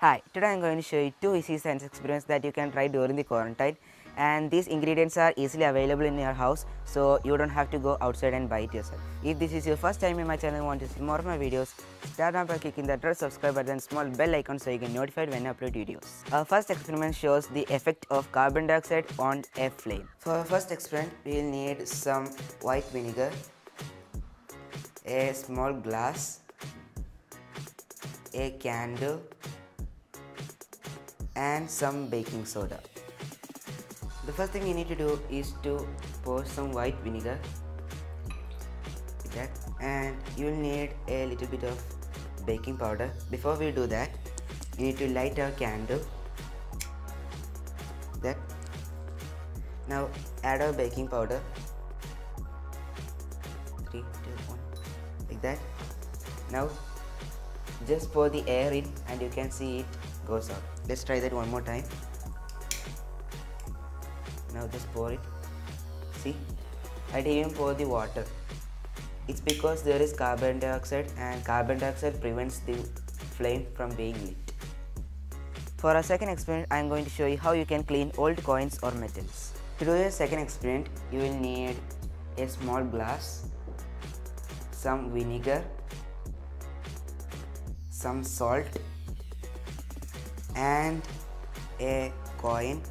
Hi, today I am going to show you two easy science experiments that you can try during the quarantine, and these ingredients are easily available in your house, so you don't have to go outside and buy it yourself. If this is your first time in my channel and want to see more of my videos, start now by clicking the red subscribe button and small bell icon so you get notified when I upload videos. Our first experiment shows the effect of carbon dioxide on a flame. For our first experiment, we will need some white vinegar, a small glass, a candle, and some baking soda. The first thing you need to do is to pour some white vinegar like that, and you will need a little bit of baking powder. Before we do that, you need to light our candle like that. Now add our baking powder, 3, 2, 1, like that. Now just pour the air in and you can see it goes out. Let's try that one more time. Now just pour it. See, I didn't even pour the water. It's because there is carbon dioxide, and carbon dioxide prevents the flame from being lit. For our second experiment, I am going to show you how you can clean old coins or metals. To do your second experiment, you will need a small glass, some vinegar, some salt, and a coin.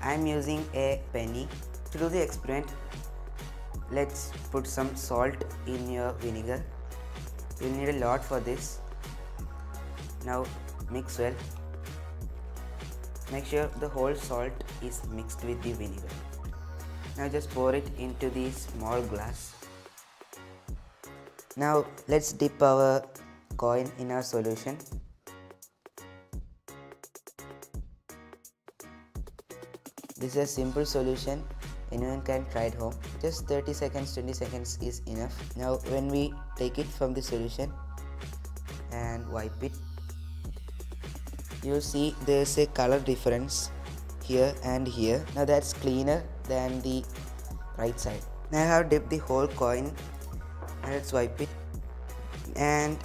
I am using a penny. To do the experiment, let's put some salt in your vinegar. You will need a lot for this. Now mix well. Make sure the whole salt is mixed with the vinegar. Now just pour it into the small glass. Now let's dip our coin in our solution. This is a simple solution, anyone can try it home. Just 30 seconds, 20 seconds is enough. Now when we take it from the solution and wipe it, you will see there is a color difference here and here. Now that's cleaner than the right side. Now I have dipped the whole coin and let's wipe it, and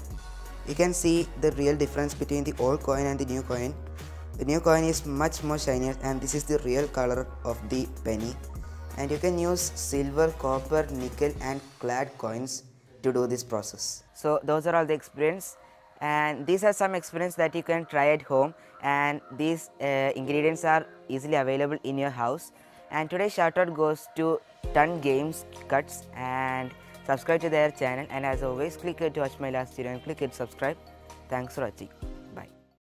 you can see the real difference between the old coin and the new coin. The new coin is much more shinier, and this is the real color of the penny. And you can use silver, copper, nickel and clad coins to do this process. So those are all the experiments, and these are some experiments that you can try at home, and these ingredients are easily available in your house. And today's shout out goes to Ton Games Cuts, and subscribe to their channel, and as always click here to watch my last video and click here to subscribe. Thanks for watching.